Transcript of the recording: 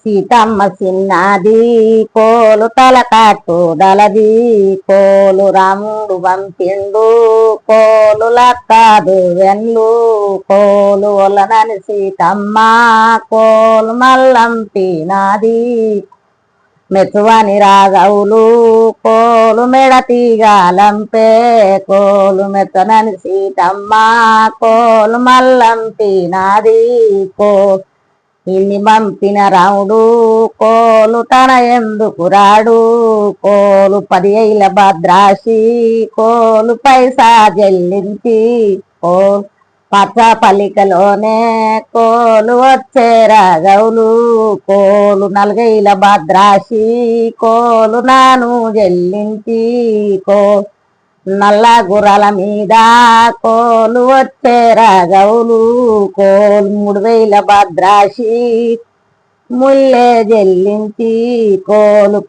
సీతమ్మ చిన్నది కోలు తలకాటు దలది కోలు రాముడు పంపిండు కోలు లక్కదు వెన్లు కోలు ఒలనని సీతమ్మ కోలు మల్లంపినాది మెచ్చువని రాగవులు కోలు మెడతీగాలంపే కోలు మెచ్చనని సీతమ్మ కోలు మల్లంపినాది ఇన్ని పంపిన రాముడు కోలు తన ఎందుకు రాడు కోలు 10 ఏళ్ళ భద్రాసి కోలు పైసా చెల్లించి కోలు పచ్చ పల్లికలోనే కోలు వచ్చే రాగవులు కోలు 4 ఏళ్ళ భద్రాసి కోలు నాను చెల్లించి నల్ల గుర్రాల మీద కోలు వచ్చే రాగవులు కోలు 3 ఏళ్ళ భద్రాసి ముల్లే చెల్లించి కోలు